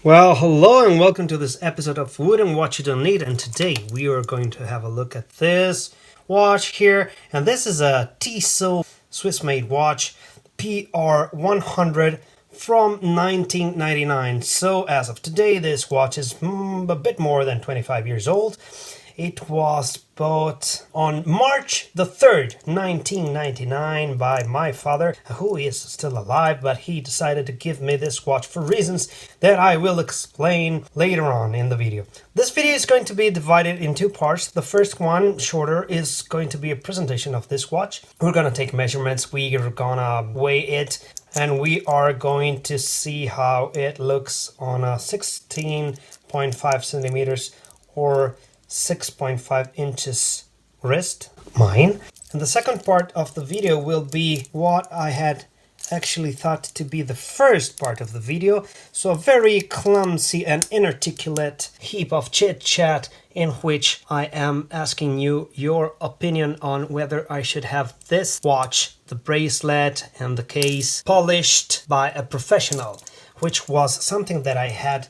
Well, hello and welcome to this episode of Wooden Watch You Don't Need, and today we are going to have a look at this watch here, and this is a Tissot Swiss-made watch, PR100 from 1999. So as of today, this watch is a bit more than 25 years old. It was bought on March the 3rd, 1999 by my father, who is still alive, but he decided to give me this watch for reasons that I will explain later on in the video. This video is going to be divided in two parts. The first one, shorter, is going to be a presentation of this watch. We're gonna take measurements, we're gonna weigh it, and we are going to see how it looks on a 16.5 centimeters or 6.5 inches wrist, mine. And the second part of the video will be what I had actually thought to be the first part of the video. So a very clumsy and inarticulate heap of chit chat in which I am asking you your opinion on whether I should have this watch, the bracelet and the case, polished by a professional, which was something that I had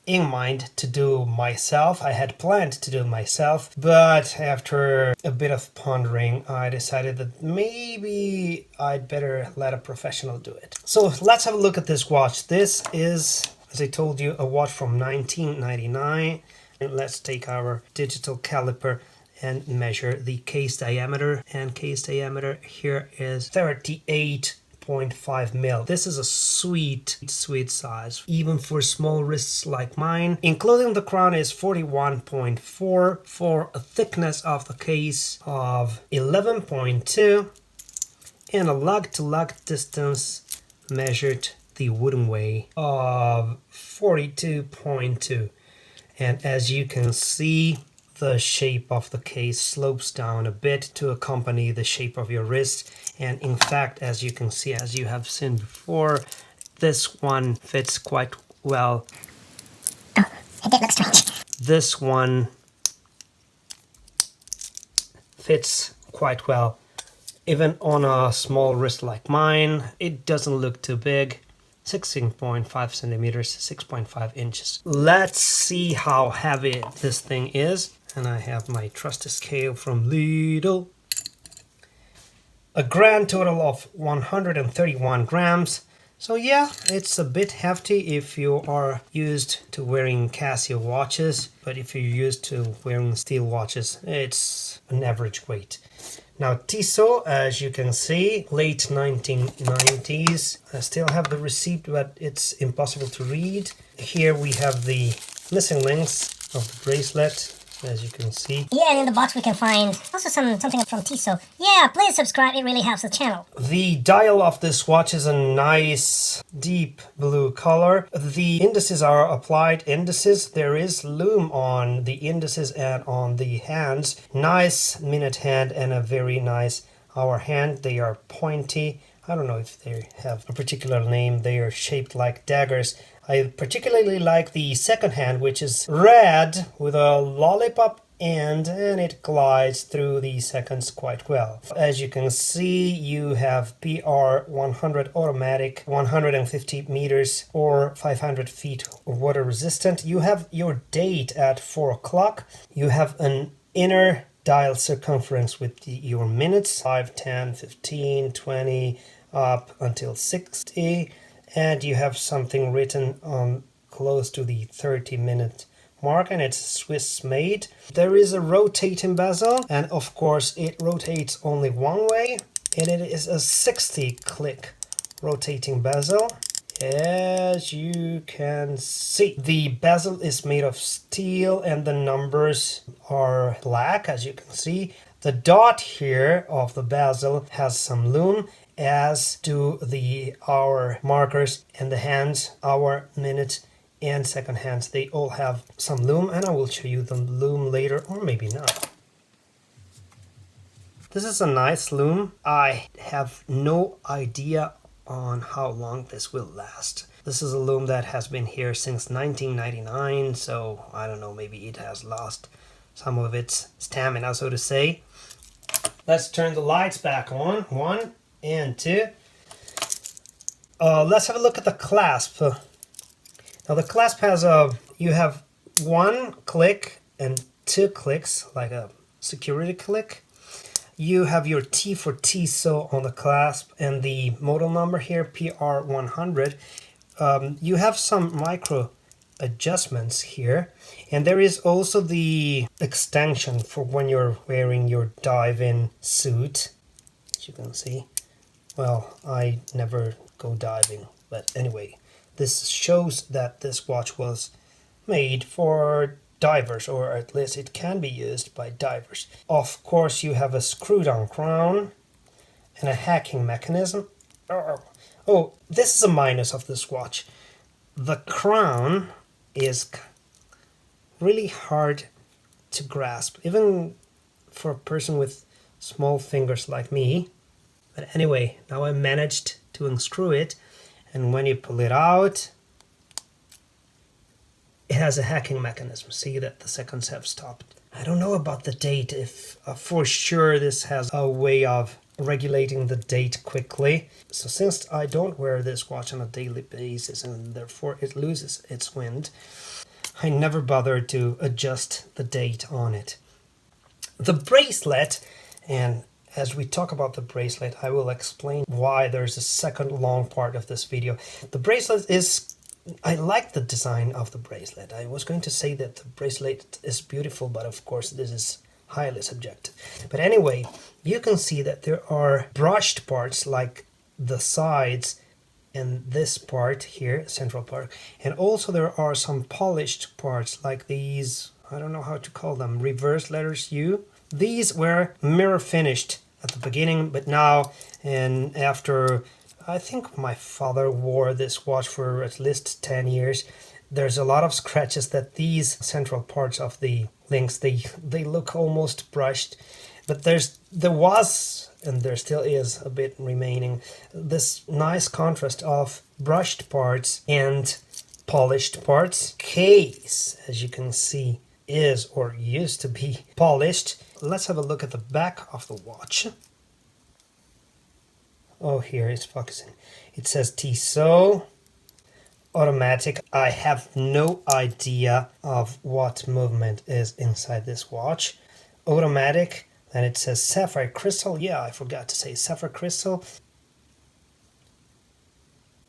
in mind to do myself. I had planned to do myself, but after a bit of pondering, I decided that maybe I'd better let a professional do it. So let's have a look at this watch. This is, as I told you, a watch from 1999. And let's take our digital caliper and measure the case diameter. And case diameter here is 38.5 mil. This is a sweet size, even for small wrists like mine. Including the crown is 41.4 for a thickness of the case of 11.2 and a lug-to-lug distance measured the wooden way of 42.2. And as you can see, the shape of the case slopes down a bit to accompany the shape of your wrist. And in fact, as you can see, as you have seen before, this one fits quite well. Oh, it did look strange. This one fits quite well. Even on a small wrist like mine, it doesn't look too big. 16.5 centimeters, 6.5 inches. Let's see how heavy this thing is. And I have my trusty scale from Lidl. A grand total of 131 grams. So yeah, it's a bit hefty if you are used to wearing Casio watches, but if you're used to wearing steel watches, it's an average weight. Now Tissot, as you can see, late 1990s. I still have the receipt, but it's impossible to read. Here we have the missing links of the bracelet, as you can see. Yeah, and in the box we can find also something from Tissot. Yeah, please subscribe, it really helps the channel. The dial of this watch is a nice deep blue color. The indices are applied indices. There is lume on the indices and on the hands. Nice minute hand and a very nice hour hand. They are pointy. I don't know if they have a particular name. They are shaped like daggers. I particularly like the second hand, which is red with a lollipop end, and it glides through the seconds quite well. As you can see, you have PR100 automatic, 150 meters or 500 feet water resistant. You have your date at 4 o'clock. You have an inner dial circumference with your minutes, 5, 10, 15, 20, up until 60. And you have something written on close to the 30-minute mark, and it's Swiss made. There is a rotating bezel, and of course it rotates only one way, and it is a 60-click rotating bezel, as you can see. The bezel is made of steel and the numbers are black, as you can see. The dot here of the bezel has some lume, as do the hour markers, and the hands, hour, minute, and second hands. They all have some lume, and I will show you the lume later, or maybe not. This is a nice lume. I have no idea on how long this will last. This is a lume that has been here since 1999, so I don't know, maybe it has lost some of its stamina, so to say. Let's turn the lights back on. 1 and 2. Let's have a look at the clasp. Now the clasp has you have one click and two clicks, like a security click. You have your T for Tissot on the clasp and the model number here, PR100. You have some micro adjustments here, and there is also the extension for when you're wearing your dive-in suit, as you can see. Well, I never go diving, but anyway, this shows that this watch was made for divers, or at least it can be used by divers. Of course, you have a screw-down crown and a hacking mechanism. Oh, this is a minus of this watch. The crown is really hard to grasp, even for a person with small fingers like me. But anyway, now I managed to unscrew it, and when you pull it out, it has a hacking mechanism. See that the seconds have stopped. I don't know about the date, if for sure this has a way of regulating the date quickly. So since I don't wear this watch on a daily basis and therefore it loses its wind, I never bothered to adjust the date on it. The bracelet, and as we talk about the bracelet, I will explain why there's a second long part of this video. The bracelet is, I like the design of the bracelet. I was going to say that the bracelet is beautiful, but of course this is highly subjective. But anyway, you can see that there are brushed parts like the sides and this part here, central part, and also there are some polished parts like these, I don't know how to call them, reverse letters U. These were mirror finished at the beginning, but now, and after, I think my father wore this watch for at least 10 years, there's a lot of scratches that these central parts of the links, they look almost brushed. But there was, and there still is a bit remaining, this nice contrast of brushed parts and polished parts. Case, as you can see, is or used to be polished. Let's have a look at the back of the watch. Oh, here it's focusing. It says Tissot automatic. I have no idea of what movement is inside this watch. Automatic. Then it says sapphire crystal. Yeah, I forgot to say sapphire crystal.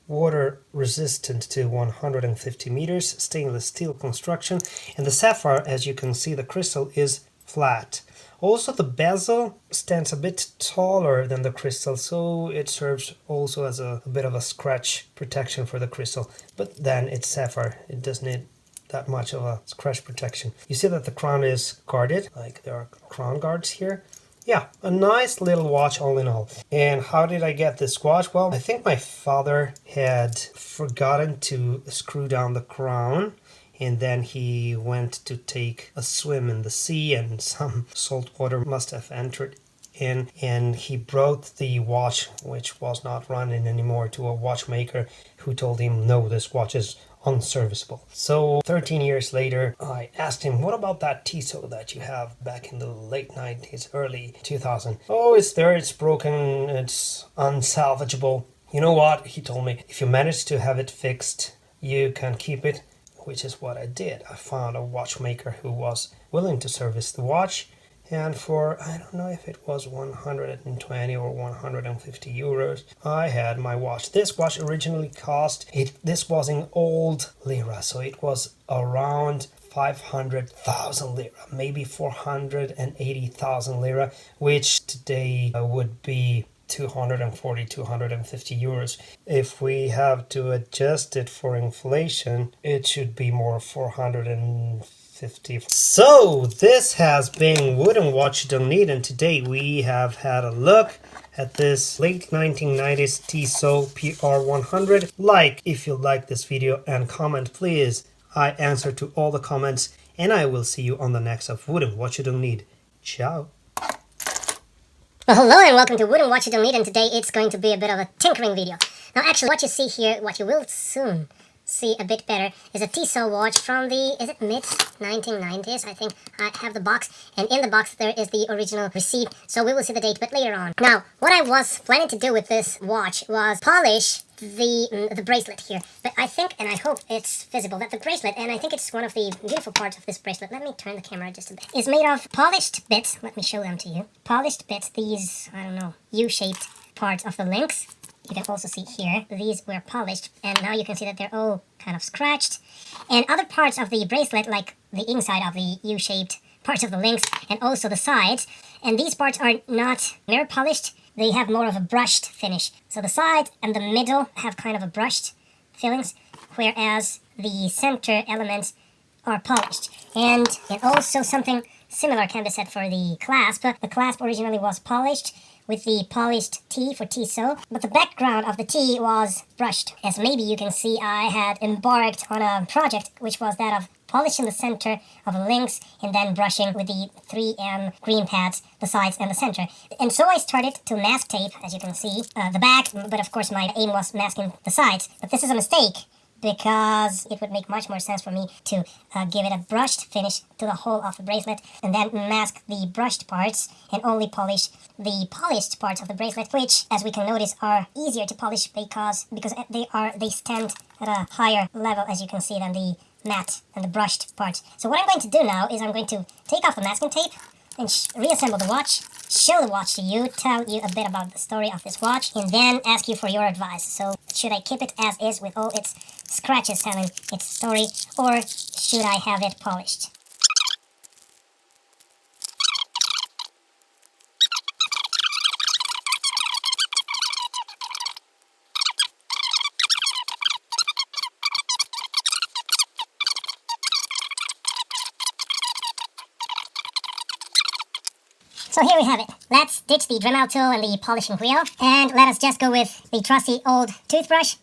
Water resistant to 150 meters. Stainless steel construction. And the sapphire, as you can see, the crystal is flat. Also, the bezel stands a bit taller than the crystal, so it serves also as a bit of a scratch protection for the crystal. But then it's sapphire. It doesn't need that much of a scratch protection. You see that the crown is guarded, like there are crown guards here. Yeah, a nice little watch all in all. And how did I get this watch? Well, I think my father had forgotten to screw down the crown, and then he went to take a swim in the sea and some salt water must have entered in, and he brought the watch, which was not running anymore, to a watchmaker who told him, no, this watch is unserviceable. So 13 years later, I asked him, what about that Tissot that you have back in the late 90s, early 2000s? Oh, it's there, it's broken, it's unsalvageable. You know what? He told me, if you manage to have it fixed, you can keep it, which is what I did. I found a watchmaker who was willing to service the watch, and for, I don't know if it was 120 or 150 euros, I had my watch. This watch originally cost, this was in old lira, so it was around 500,000 lira, maybe 480,000 lira, which today would be 240, 250 euros. If we have to adjust it for inflation, it should be more 450. So this has been Wooden Watch You Don't Need, and today we have had a look at this late 1990s Tissot PR100. Like if you like this video, and comment please. I answer to all the comments, and I will see you on the next of Wooden Watch You Don't Need. Ciao. Well, hello and welcome to Wooden Watch You Don't Need, and today it's going to be a bit of a tinkering video. Now actually what you see here, what you will soon see a bit better, is a Tissot watch from the, is it mid-1990s? I think I have the box, and in the box there is the original receipt, so we will see the date but later on. Now, what I was planning to do with this watch was polish the bracelet here. But I think, and I hope it's visible, that the bracelet, and I think it's one of the beautiful parts of this bracelet, let me turn the camera just a bit, is made of polished bits. Let me show them to you. Polished bits, these, I don't know, U-shaped parts of the links. You can also see here, these were polished, and now you can see that they're all kind of scratched. And other parts of the bracelet, like the inside of the U-shaped parts of the links, and also the sides, and these parts are not mirror polished, they have more of a brushed finish. So the side and the middle have kind of a brushed fillings, whereas the center elements are polished. And also something similar can be said for the clasp. The clasp originally was polished with the polished T for Tissot, but the background of the T was brushed. As maybe you can see, I had embarked on a project which was that of polishing the center of links and then brushing with the 3M green pads the sides and the center. And so I started to mask tape, as you can see, the back, but of course my aim was masking the sides. But this is a mistake, because it would make much more sense for me to give it a brushed finish to the whole of the bracelet and then mask the brushed parts and only polish the polished parts of the bracelet, which, as we can notice, are easier to polish because they stand at a higher level, as you can see, than the matte and the brushed parts. So what I'm going to do now is I'm going to take off the masking tape and reassemble the watch, show the watch to you, tell you a bit about the story of this watch, and then ask you for your advice. So should I keep it as is with all its scratches telling its story, or should I have it polished? So here we have it. Let's ditch the Dremel tool and the polishing wheel, and let us just go with the trusty old toothbrush.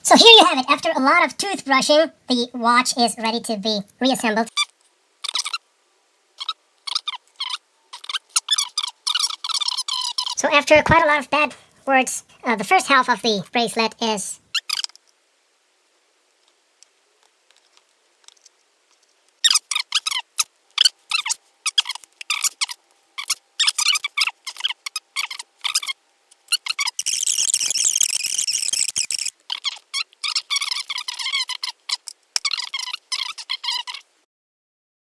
So here you have it. After a lot of toothbrushing, the watch is ready to be reassembled. So after quite a lot of bad words, the first half of the bracelet is